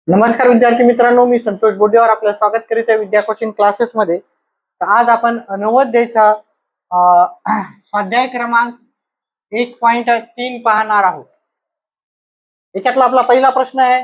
नमस्कार विद्यार्थी मित्रांनो, मी संतोष बोडेवर आपलं स्वागत करीत आहे विद्या कोचिंग क्लासेस मध्ये. तर आज आपण नवोदयचा स्वाध्याय क्रमांक 1.3 पाहणार आहोत. याच्यातला आपला पहिला प्रश्न आहे,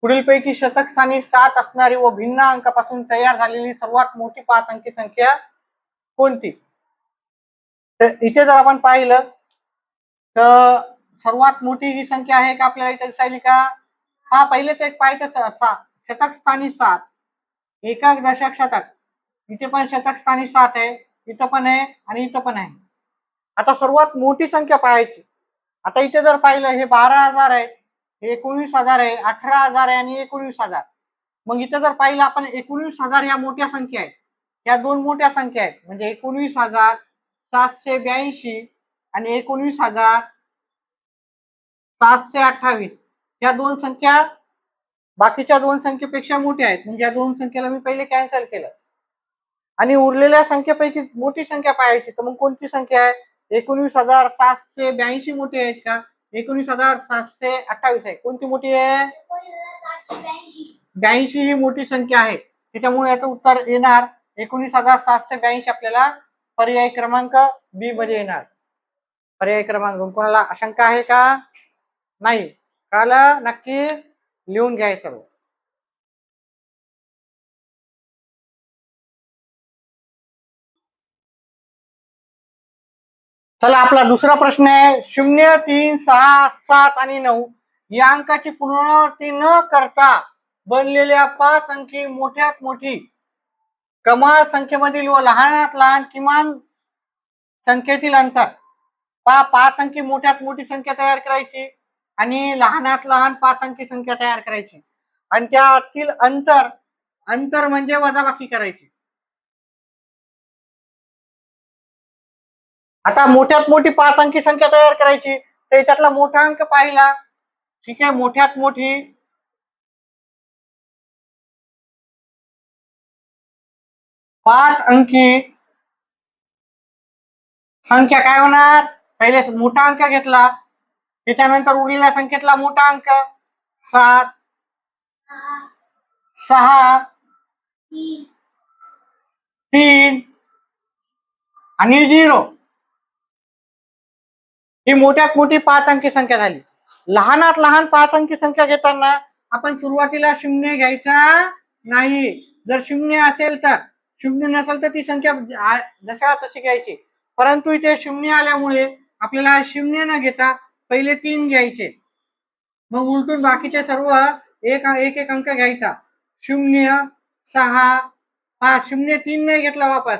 पुढीलपैकी शतक स्थानी 7 असणारी व भिन्न अंकापासून तयार झालेली सर्वात मोठी 5 अंकी संख्या कोणती? तर इथे जर आपण पाहिलं तर सर्वात मोठी जी संख्या आहे का आपल्याला इथे दिसायली का? हा पहिलेच एक पाहायचं, शतक स्थानी 7, एकक दशक शतक. इथे पण शतक स्थानी 7 आहे, इथं पण आहे आणि इथं पण आहे. आता सर्वात मोठी संख्या पाहायची. आता इथे जर पाहिलं हे 12,000 आहे, हे 19,000 आहे, 18,000 आहे आणि 19,000. मग इथं जर पाहिलं आपण 19,000 या मोठ्या संख्या आहेत, या दोन मोठ्या संख्या आहेत म्हणजे 19,782 आणि 19,728. या दोन संख्या बाकीच्या दोन संख्येपेक्षा मोठ्या आहेत, म्हणजे या दोन संख्येला मी पहिले कॅन्सल केलं आणि उरलेल्या संख्येपैकी मोठी संख्या पाहायची. तर मग कोणती संख्या आहे? 19,782 मोठी आहेत का? 19,728 आहे. कोणती मोठी आहे? 82 ही मोठी संख्या आहे. त्याच्यामुळे याचं उत्तर येणार 19,782 आपल्याला पर्याय क्रमांक बी मध्ये येणार. पर्याय क्रमांक 2. कोणाला शंका आहे का? नाही कळलं? नक्की लिहून घ्यायचं. चला आपला दुसरा प्रश्न आहे, 0, 3, 6, 7 आणि 9 या अंकाची पुनरावृत्ती न करता बनलेल्या 5 अंकी मोठ्यात मोठी कमाल संख्येमधील व लहानात लहान किमान संख्येतील अंतर. 5 अंकी मोठ्यात मोठी संख्या तयार करायची आणि लहानात लहान 5 अंकी संख्या तयार करायची आणि त्यातील अंतर म्हणजे वजाबाकी करायची. आता मोठ्यात मोठी 5 अंकी संख्या तयार करायची, तर याच्यातला मोठा अंक पाहिला. ठीक आहे, मोठ्यात मोठी 5 अंकी संख्या काय होणार? पहिले मोठा अंक घेतला, त्याच्यानंतर उरलेल्या संख्येतला मोठा अंक 7, 6, 3 आणि 0. ही मोठ्यात मोठी 5 अंकी संख्या झाली. लहानात लहान 5 अंकी संख्या घेताना आपण सुरुवातीला 0 घ्यायचा नाही. जर 0 असेल तर, 0 नसेल तर ती संख्या जशा तशी घ्यायची. परंतु इथे 0 आल्यामुळे आपल्याला 0 न घेता पहिले 3 घ्यायचे, मग उलटून बाकीचे सर्व एक एक अंक घ्यायचा. 0, 6, 5. 0, 3 नाही घेतला वापस,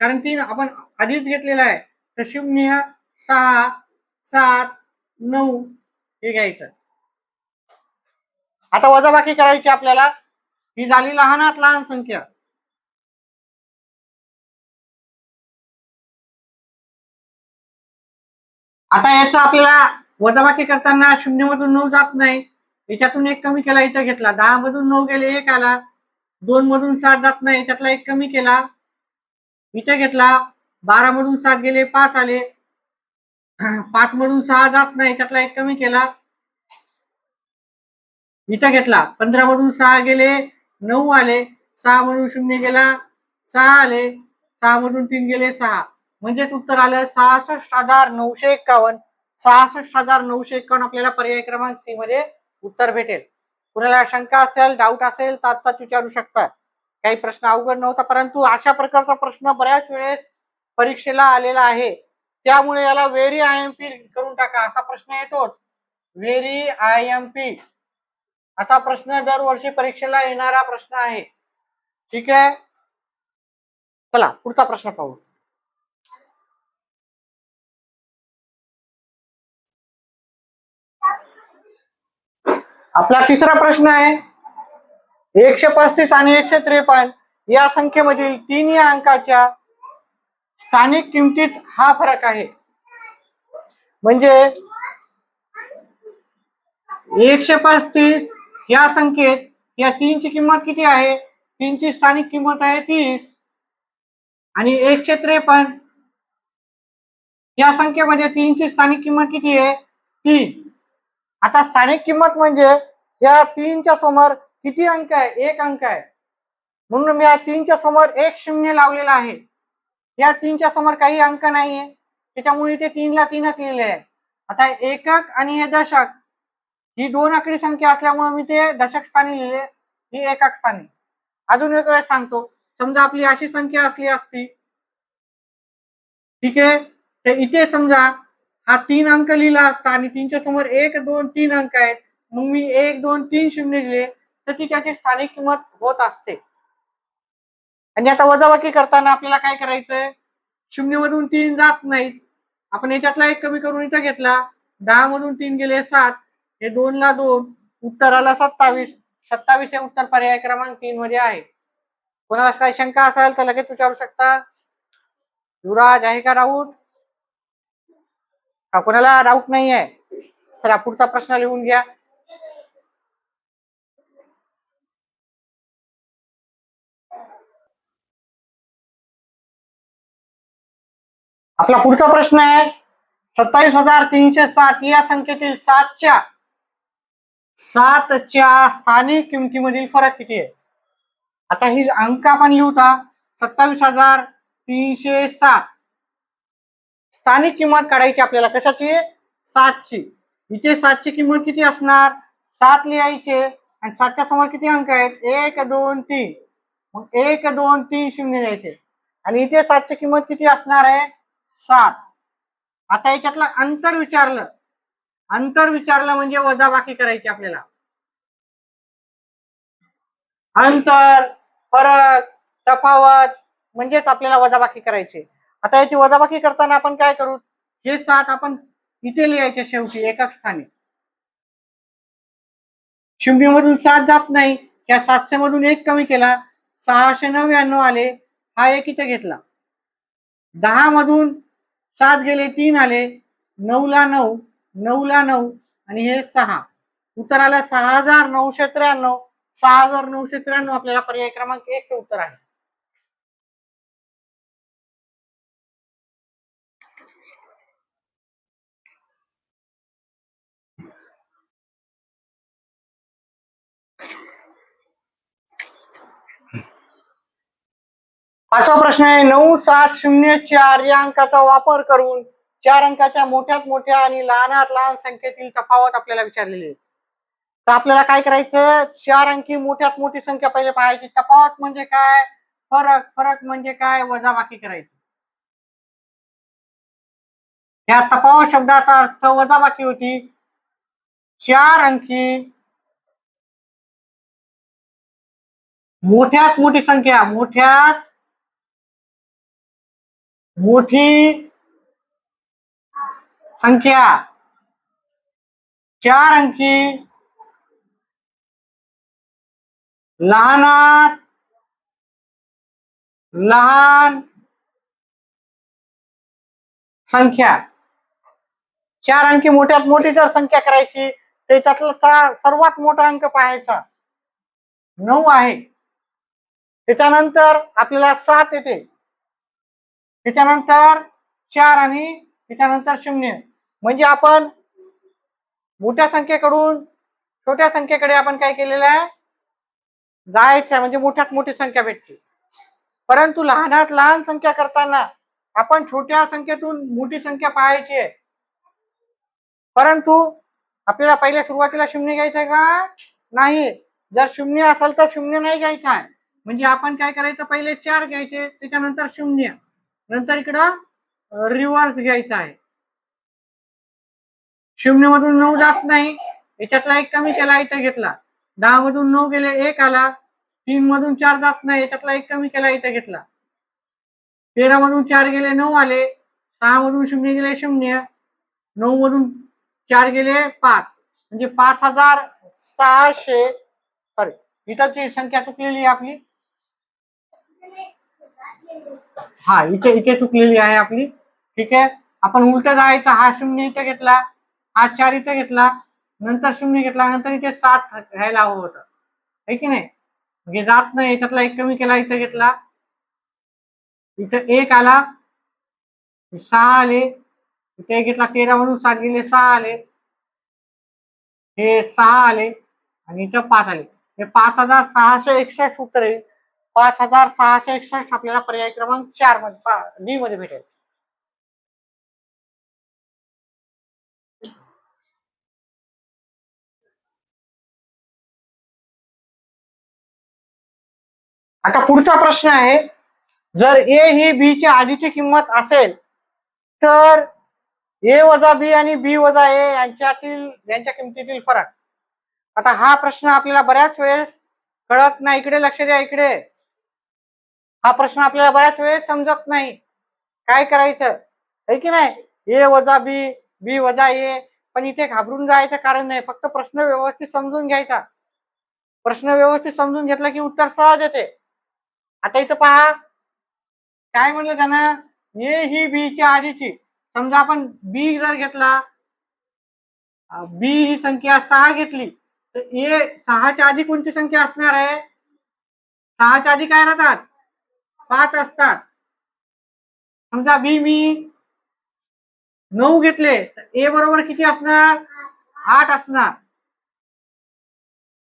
कारण 3 आपण आधीच घेतलेला आहे. तर 0, 6, 7, 9 हे घ्यायचं. आता वजाबाकी करायची आपल्याला. ही झाली लहानात लहान संख्या. आता याचा आपल्याला वजाबाकी करताना 0 मधून 9 जात नाही, याच्यातून एक कमी केला, इथं घेतला. 10 मधून 9 गेले, 1 आला. 2 मधून 7 जात नाही, त्यातला एक कमी केला, इथे घेतला. 12 मधून 7 गेले, 5 आले. 5 मधून 6 जात नाही, त्यातला एक कमी केला, इथं घेतला. 15 मधून 6 गेले, 9 आले. 6 मधून 0 गेला, 6 आले. 6 मधून 3 गेले, 6. म्हणजेच उत्तर आलं 66,951. 66,951 आपल्याला पर्याय क्रमांक सी मध्ये उत्तर भेटेल. कुणाला शंका असेल, डाऊट असेल तर आत्ताच विचारू शकता. काही प्रश्न अवघड नव्हता, परंतु अशा प्रकारचा प्रश्न बऱ्याच वेळेस परीक्षेला आलेला आहे, त्यामुळे याला व्हेरी आयएमपी करून टाका. असा प्रश्न येतो, व्हेरी आयएमपी असा प्रश्न दरवर्षी परीक्षेला येणारा प्रश्न आहे. ठीक आहे, चला पुढचा प्रश्न पाहू. आपला तिसरा प्रश्न आहे, 135 आणि 153 या संख्येमधील तिन्ही अंकाच्या स्थानिक किमतीत हा फरक आहे. म्हणजे 135 या संख्येत या 3 ची किंमत किती आहे? 3 ची स्थानिक किंमत आहे 30 आणि 153 या संख्येमध्ये 3 ची स्थानिक किंमत किती आहे? 3. आता स्थानिक किंमत म्हणजे या 3च्या समोर किती अंक आहे? एक अंक आहे, म्हणून मी या 3च्या समोर एक शून्य लावलेला आहे. या 3च्या समोर काही अंक नाहीये, त्याच्यामुळे इथे 3ला 3च लिहिले आहे. आता एकक आणि हे दशक ही दोन आकडी संख्या असल्यामुळे मी ते दशक स्थानी लिहिले, ही एकक स्थानी. अजून एक वेळेस सांगतो, समजा आपली अशी संख्या असली असती, ठीक आहे, तर इथे समजा हा 3 अंक लिहिला असता आणि 3च्या समोर 1 2 3 अंक आहेत, मग मी 1 2 3 शून्य लिहिले तर ती त्याची स्थानिक किंमत होत असते. आणि आता वजाबाकी करताना आपल्याला काय करायचंय, शून्य मधून 3 जात नाहीत, आपण याच्यातला एक कमी करून इथं घेतला, 10 मधून 3 गेले 7, हे 2 ला 2, उत्तर आला 27. 27 हे उत्तर पर्याय क्रमांक 3 मध्ये आहे. कोणाला काही शंका असेल तर लगेच विचारू शकता. युवराज आहे का डाऊट? का कोणाला डाऊट नाही आहे? चला पुढचा प्रश्न लिहून घ्या. आपला पुढचा प्रश्न आहे 27,307 या संख्येतील 7च्या स्थानिक किमतीमधील फरक किती आहे? आता ही अंक आपण लिहूता 27,307. स्थानिक किंमत काढायची आपल्याला कशाची? 7ची. इथे 7ची किंमत किती असणार? 7 लिहायचे आणि 7च्या समोर किती अंक आहेत? 1 2 3. मग 1 2 3 शून्य द्यायचे आणि इथे 7ची किंमत किती असणार आहे? 7. आता याच्यातलं अंतर विचारलं, अंतर विचारलं म्हणजे वजाबाकी करायची आपल्याला. अंतर, फरक, तफावत म्हणजेच आपल्याला वजाबाकी करायची. आता याची वजाबाकी करताना आपण काय करू, हे 7 आपण इथे लिहायचे शेवटी एकक स्थानी. शून्य मधून 7 जात नाही, या 700 मधून 1 कमी केला, 699 आले, हा एक इथे घेतला. 10 मधून 7 गेले 3 आले, 9 ला 9, 9 ला 9 आणि हे 6, उत्तर आलं 6,993. 6,993 आपल्याला पर्याय क्रमांक 1 चे उत्तर आहे. पाचवा प्रश्न आहे 9704 या अंकाचा वापर करून 4 अंकाच्या मोठ्यात मोठ्या आणि लहानात लहान संख्येतील तफावत आपल्याला विचारलेली आहे. तर आपल्याला काय करायचं, 4 अंकी मोठ्यात मोठी संख्या पहिले पाहायची, तफावत म्हणजे काय, फरक, फरक म्हणजे काय, वजाबाकी करायची. या तफावत शब्दाचा अर्थ वजाबाकी होती. 4 अंकी मोठ्यात मोठी संख्या, मोठ्यात मोठी संख्या 4 अंकी लहानात लहान संख्या. 4 अंकी मोठ्यात मोठी जर संख्या करायची तर त्यातला सर्वात मोठा अंक पाहायचा 9 आहे, त्याच्यानंतर आपल्याला 7 येते, त्याच्यानंतर 4 आणि त्याच्यानंतर 0. म्हणजे आपण मोठ्या संख्येकडून छोट्या संख्येकडे आपण काय केलेलं आहे, जायचं, म्हणजे मोठ्यात मोठी संख्या भेटते. परंतु लहानात लहान संख्या करताना आपण छोट्या संख्येतून मोठी संख्या पाहायची आहे. परंतु आपल्याला पहिले सुरुवातीला 0 घ्यायचंय का? नाही. जर 0 असेल तर 0 नाही घ्यायचा आहे, म्हणजे आपण काय करायचं, पहिले 4 घ्यायचे, त्याच्यानंतर 0, नंतर इकडं रिव्हर्स घ्यायचा आहे. 0 मधून 9 जात नाही, याच्यातला 1 कमी केला, इथे घेतला. 10 मधून 9 गेले 1 आला, 3 मधून 4 जात नाही, याच्यातला 1 कमी केला, इथे घेतला. 13 मधून 4 गेले 9 आले, 6 मधून 0 गेले 0, 9 मधून 4 गेले 5, म्हणजे 5,600. सॉरी, इथंची संख्या चुकलेली आहे आपली. हा, इथे इथे चुकलेली आहे आपली. ठीक आहे, आपण उलट जायचं, हा 0 इथे घेतला, हा 4 इथे घेतला, नंतर 0 घेतला, नंतर इथे 7 घ्यायला हवं होतं, आहे की नाही. म्हणजे जात नाही, याच्यातला 1 कमी केला, इथे घेतला, इथे 1 आला, 6 आले, इथे घेतला, 13 मधून 7 गेले 6 आले, हे 6 आले, आणि इथं 5 आले. हे 5661 उत्तर आहे. 5661 आपल्याला पर्याय क्रमांक 4 मध्ये डी मध्ये भेटेल. आता पुढचा प्रश्न आहे, जर ए ही बी ची आधीची किंमत असेल तर ए वजा बी आणि बी वजा ए यांच्या किमतीतील फरक. आता हा प्रश्न आपल्याला बऱ्याच वेळेस कळत नाही. इकडे लक्ष द्या. इकडे हा प्रश्न आपल्याला बऱ्याच वेळेस समजत नाही. काय करायचं आहे की नाही, ए वजा बी बी वजा ए. पण इथे घाबरून जायचं कारण नाही. फक्त प्रश्न व्यवस्थित समजून घ्यायचा. प्रश्न व्यवस्थित समजून घेतला की उत्तर सहज येते. आता इथं पहा काय म्हणलं त्यानं, ए ही बी च्या आधीची. समजा आपण बी जर घेतला, बी ही संख्या 6 घेतली तर ए 6च्या आधी कोणती संख्या असणार आहे? 6च्या आधी काय राहतात? 5 असतात. समजा बी मी 9 घेतले तर ए बरोबर किती असणार? 8 असणार.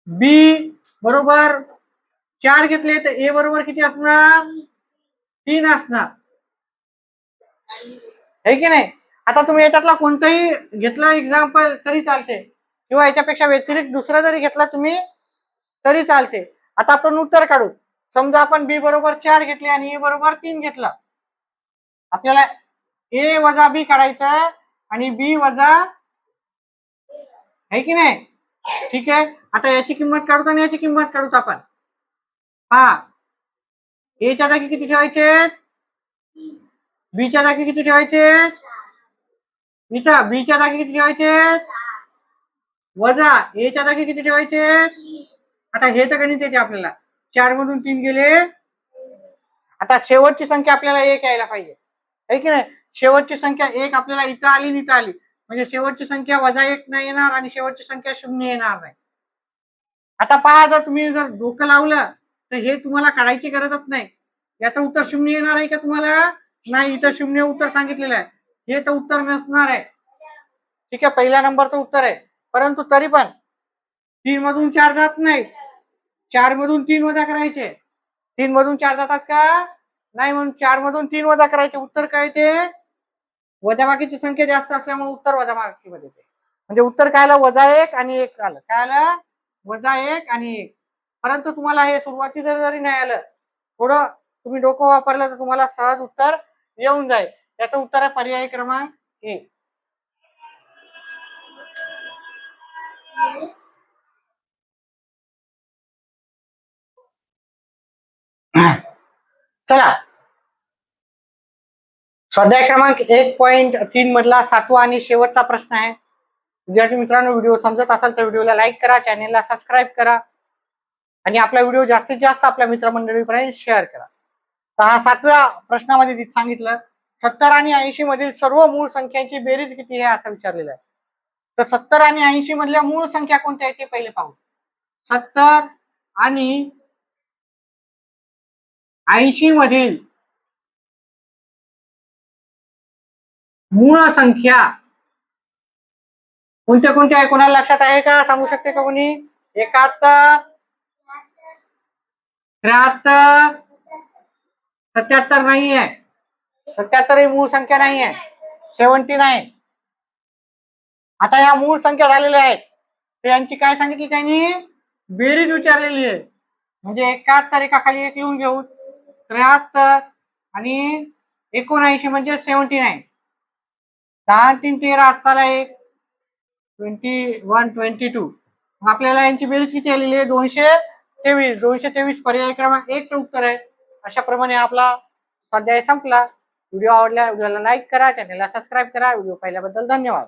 बी बरोबर 4 घेतले तर ए बरोबर किती असणार? 3 असणार. है की नाही? आता तुम्ही याच्यातला कोणताही घेतला एक्झाम्पल तरी चालते, किंवा याच्यापेक्षा व्यतिरिक्त दुसरा जरी घेतला तुम्ही तरी चालते. आता आपण उत्तर काढू. समजा आपण बी बरोबर 4 घेतले आणि ए बरोबर 3 घेतला. आपल्याला ए वजा बी काढायचं आणि बी वजा, है की नाही? ठीक आहे. आता याची किंमत काढू आणि याची किंमत काढूत आपण. पहा, ए च्या जागी किती ठेवायचे? बी च्या जागी किती ठेवायचे? इथं बी च्या जागी किती ठेवायचे? वजा ए च्या जागी किती ठेवायचे? आता हे तर गणित येते आपल्याला. 4 मधून 3 गेले. आता शेवटची संख्या आपल्याला 1 यायला पाहिजे, है की नाही? शेवटची संख्या 1 आपल्याला इथं आली आणि इथं आली, म्हणजे शेवटची संख्या -1 नाही येणार आणि शेवटची संख्या 0 येणार नाही. आता पहा, जर तुम्ही जर डोकं लावलं तर हे तुम्हाला काढायची गरजच नाही. याचं उत्तर 0 येणार आहे का तुम्हाला? नाही, इथं 0 उत्तर सांगितलेलं आहे. हे तर उत्तर नसणार आहे. ठीक आहे, पहिल्या नंबरचं उत्तर आहे. परंतु तरी पण 3 मधून 4 जात नाही. 4 मधून 3 वजा करायचे. 3 मधून 4 जातात का? नाही, म्हणून 4 मधून 3 वजा करायचे. उत्तर काय ते? वजाबाकीची संख्या जास्त असल्यामुळे उत्तर वजाबाकीमध्ये येते. म्हणजे उत्तर काय आलं? -1 आणि 1 आलं. काय आलं? -1 आणि 1. परंतु तुम्हाला हे सुरुवातीला जरी नाही आलं, थोडं तुम्ही डोकं वापरलं तर तुम्हाला सहज उत्तर येऊन जाईल. याचं उत्तर आहे पर्याय क्रमांक ए. चला, स्वाध्याय क्रमांक 1.3 मधला 7वा आणि शेवटचा प्रश्न आहे. विद्यार्थी मित्रांनो, व्हिडिओ समजत असेल तर व्हिडिओला लाईक करा, चॅनेलला सबस्क्राईब करा आणि आपला व्हिडिओ जास्तीत जास्त आपल्या मित्रमंडळीपर्यंत शेअर करा. तर हा 7व्या प्रश्नामध्ये सांगितलं, 70 आणि 80 मधील सर्व मूळ संख्यांची बेरीज किती आहे असं विचारलेलं आहे. तर 70 आणि 80 मधल्या मूळ संख्या कोणत्या आहेत ते पहिले पाहू. 70 आणि 80 मधील मूळ संख्या कोणत्या कोणत्या आहे? कोणाला लक्षात आहे का? सांगू शकते का कोणी? 71, 73, 77 नाही आहे. 77 ही मूळ संख्या नाही आहे. 79. आता या मूळ संख्या झालेल्या आहेत, तर यांची काय सांगितली त्यांनी? बेरीज विचारलेली आहे. म्हणजे 71 एका खाली 1 लिहून घेऊ, 73 आणि 79 म्हणजे 79. 10 3 13 आजचाला 1 21 22. आपल्याला यांची बेरीज किती आलेली आहे? 223. 223 पर्याय क्रमांक 1 चं उत्तर आहे. अशा प्रमाणे आपला स्वाध्याय संपला. व्हिडिओ आवडला व्हिडिओला लाईक करा, चॅनलला सबस्क्राईब करा. व्हिडिओ पाहिल्याबद्दल धन्यवाद.